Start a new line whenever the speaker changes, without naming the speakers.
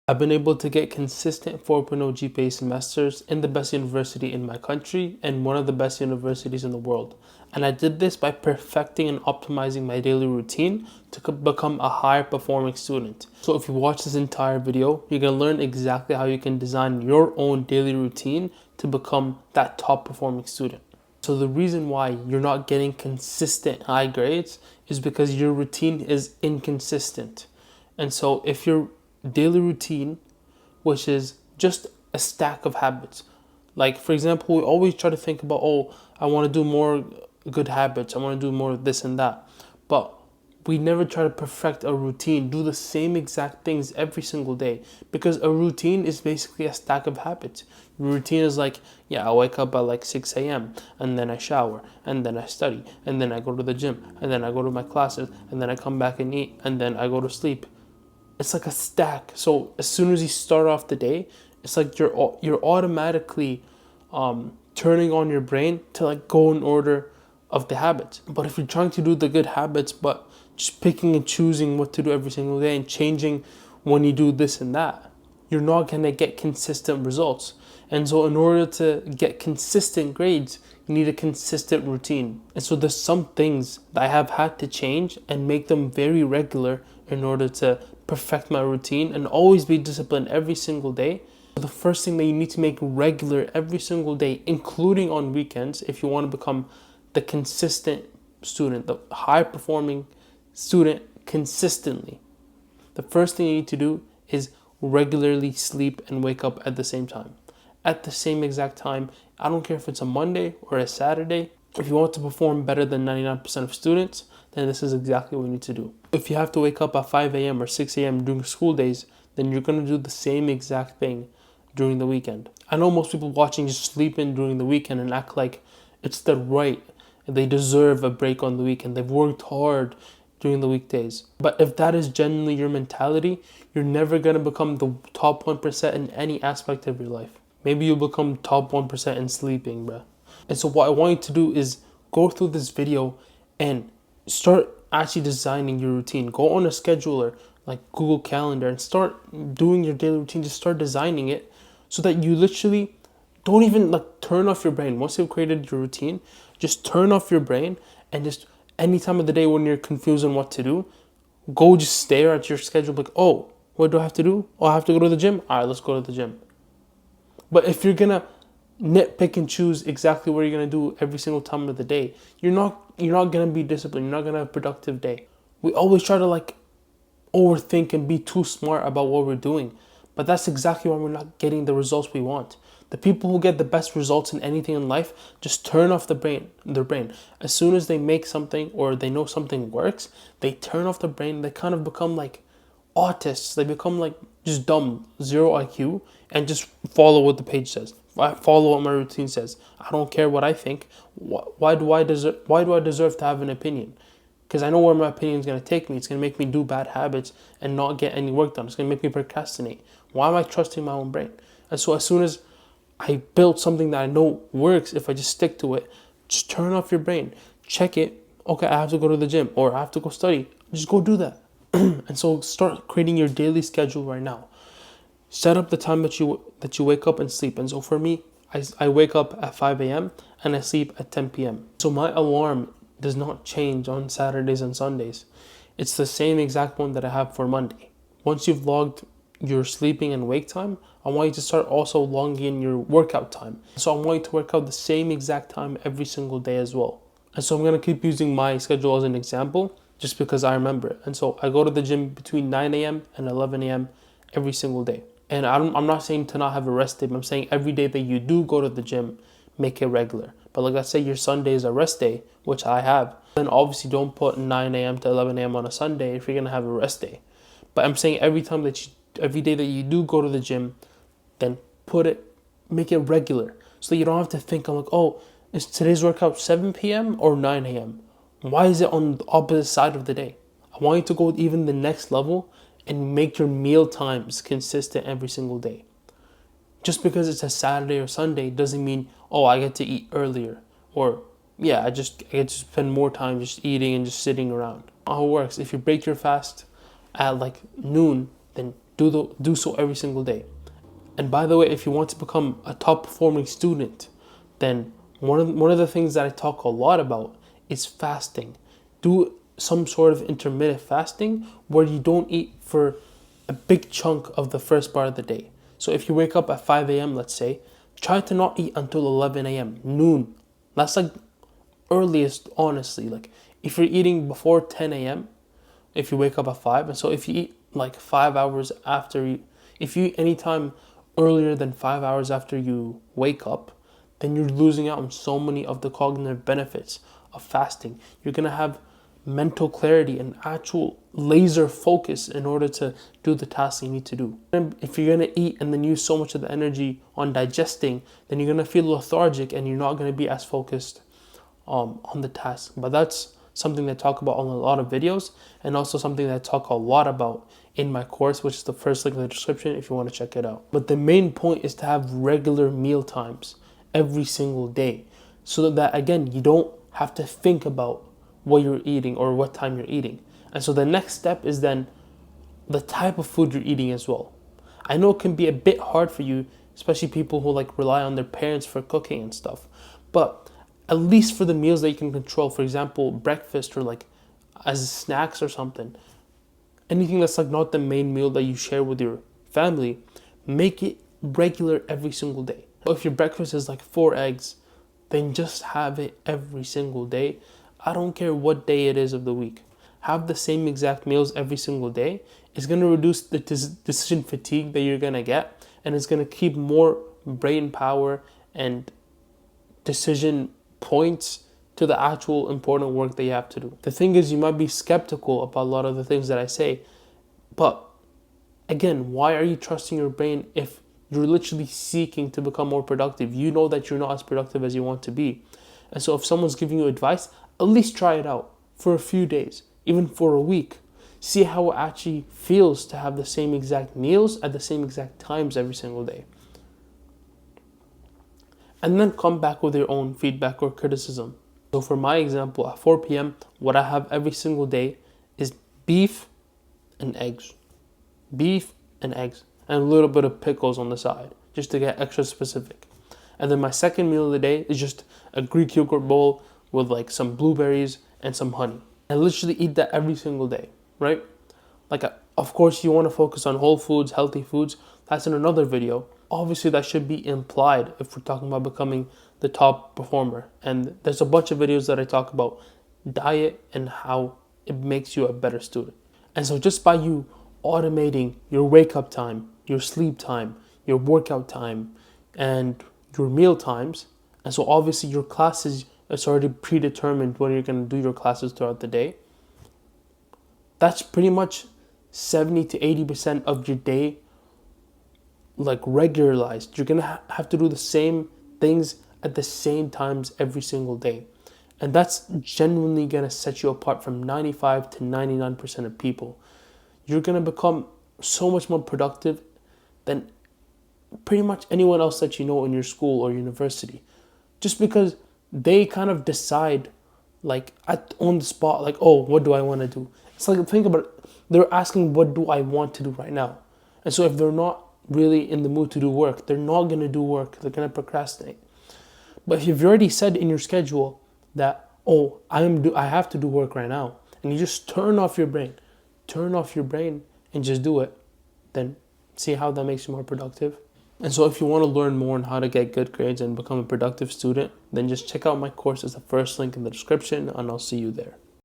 I've been able to get consistent 4.0 GPA semesters in the best university in my country and one of the best universities in the world. And I did this by perfecting and optimizing my daily routine to become a higher performing student. So if you watch this entire video, you're going to learn exactly how you can design your own daily routine to become that top performing student. So the reason why you're not getting consistent high grades is because your routine is inconsistent. And so if your daily routine, which is just a stack of habits, like for example, we always try to think about, oh, I want to do more good habits, I want to do more of this and that, but we never try to perfect a routine, do the same exact things every single day, because a routine is basically a stack of habits. Your routine is like, yeah, I wake up at like 6 a.m. and then I shower and then I study and then I go to the gym and then I go to my classes and then I come back and eat and then I go to sleep. It's like a stack. So as soon as you start off the day, it's like you're automatically turning on your brain to like go in order of the habits. But if you're trying to do the good habits, but just picking and choosing what to do every single day and changing when you do this and that, you're not going to get consistent results. And so in order to get consistent grades, you need a consistent routine. And so there's some things that I have had to change and make them very regular in order to perfect my routine and always be disciplined every single day. The first thing that you need to make regular every single day, including on weekends, if you want to become the consistent student, the high performing student consistently, the first thing you need to do is regularly sleep and wake up at the same time. At the same exact time. I don't care if it's a Monday or a Saturday. If you want to perform better than 99% of students, then this is exactly what you need to do. If you have to wake up at 5 a.m. or 6 a.m. during school days, then you're going to do the same exact thing during the weekend. I know most people watching just sleep in during the weekend and act like it's their right. They deserve a break on the weekend. They've worked hard during the weekdays. But if that is genuinely your mentality, you're never going to become the top 1% in any aspect of your life. Maybe you'll become top 1% in sleeping, bruh. And so what I want you to do is go through this video and start actually designing your routine. Go on a scheduler like Google Calendar and start doing your daily routine. Just start designing it so that you literally don't even like turn off your brain. Once you've created your routine, just turn off your brain and just any time of the day when you're confused on what to do, go just stare at your schedule like, oh, what do I have to do? Oh, I have to go to the gym? All right, let's go to the gym. But if you're gonna nitpick and choose exactly what you're gonna do every single time of the day, you're not gonna be disciplined. You're not gonna have a productive day. We always try to like overthink and be too smart about what we're doing, but that's exactly why we're not getting the results we want. The people who get the best results in anything in life just turn off their brain. As soon as they make something or they know something works, they turn off the brain. They kind of become like autists. They become like just dumb, zero IQ, and just follow what the page says. I follow what my routine says. I don't care what I think. Why do I deserve to have an opinion? Because I know where my opinion is going to take me. It's going to make me do bad habits and not get any work done. It's going to make me procrastinate. Why am I trusting my own brain? And so as soon as I build something that I know works, if I just stick to it, just turn off your brain. Check it. Okay, I have to go to the gym or I have to go study. Just go do that. And so start creating your daily schedule right now. Set up the time that you wake up and sleep. And so for me, I wake up at 5 a.m. and I sleep at 10 p.m. So my alarm does not change on Saturdays and Sundays. It's the same exact one that I have for Monday. Once you've logged your sleeping and wake time, I want you to start also logging in your workout time. So I want you to work out the same exact time every single day as well. And so I'm going to keep using my schedule as an example just because I remember it. And so I go to the gym between 9 a.m. and 11 a.m. every single day. And I'm not saying to not have a rest day, but I'm saying every day that you do go to the gym, make it regular. But like let's say your Sunday is a rest day, which I have, then obviously don't put 9 a.m. to 11 a.m. on a Sunday if you're going to have a rest day. But I'm saying every day that you do go to the gym, then make it regular. So you don't have to think, I'm like, oh, is today's workout 7 p.m. or 9 a.m.? Why is it on the opposite side of the day? I want you to go even the next level and make your meal times consistent every single day. Just because it's a Saturday or Sunday doesn't mean, oh, I get to eat earlier. Or, yeah, I get to spend more time just eating and just sitting around. How it works, if you break your fast at like noon, then do so every single day. And by the way, if you want to become a top performing student, then one of the things that I talk a lot about is fasting. Do some sort of intermittent fasting where you don't eat for a big chunk of the first part of the day. So if you wake up at 5 a.m., let's say, try to not eat until 11 a.m., noon. That's like earliest, honestly. Like if you're eating before 10 a.m., if you wake up at 5, and so if you eat like 5 hours after you, if you eat anytime earlier than 5 hours after you wake up, then you're losing out on so many of the cognitive benefits of fasting. You're going to have mental clarity and actual laser focus in order to do the tasks you need to do. And if you're going to eat and then use so much of the energy on digesting, then you're going to feel lethargic and you're not going to be as focused on the task. But that's something that I talk about on a lot of videos, and also something that I talk a lot about in my course, which is the first link in the description if you want to check it out. But the main point is to have regular meal times every single day, so that again, you don't have to think about what you're eating or what time you're eating. And so the next step is then the type of food you're eating as well. I know it can be a bit hard for you, especially people who like rely on their parents for cooking and stuff, but at least for the meals that you can control, for example, breakfast or like as snacks or something, anything that's like not the main meal that you share with your family, make it regular every single day. If your breakfast is like 4 eggs, then just have it every single day. I don't care what day it is of the week. Have the same exact meals every single day. It's going to reduce the decision fatigue that you're going to get, and it's going to keep more brain power and decision points to the actual important work that you have to do. The thing is, you might be skeptical about a lot of the things that I say, but again, why are you trusting your brain if you're literally seeking to become more productive? You know that you're not as productive as you want to be. And so if someone's giving you advice, at least try it out for a few days, even for a week. See how it actually feels to have the same exact meals at the same exact times every single day. And then come back with your own feedback or criticism. So for my example, at 4 p.m., what I have every single day is beef and eggs. Beef and eggs. And a little bit of pickles on the side, just to get extra specific. And then my second meal of the day is just a Greek yogurt bowl with like some blueberries and some honey. I literally eat that every single day, right? Like, of course, you want to focus on whole foods, healthy foods. That's in another video. Obviously, that should be implied if we're talking about becoming the top performer. And there's a bunch of videos that I talk about diet and how it makes you a better student. And so just by you automating your wake up time, your sleep time, your workout time, and your meal times, and so obviously your classes, it's already predetermined when you're going to do your classes throughout the day. That's pretty much 70 to 80% of your day like regularized. You're going to have to do the same things at the same times every single day. And that's genuinely going to set you apart from 95 to 99% of people. You're going to become so much more productive than pretty much anyone else that you know in your school or university. Just because they kind of decide like on the spot, like, oh, what do I want to do? It's like, think about it. They're asking, what do I want to do right now? And so if they're not really in the mood to do work, they're not going to do work. They're going to procrastinate. But if you've already said in your schedule that, oh, I have to do work right now, and you just turn off your brain and just do it, then see how that makes you more productive. And so if you want to learn more on how to get good grades and become a productive student, then just check out my course as the first link in the description, and I'll see you there.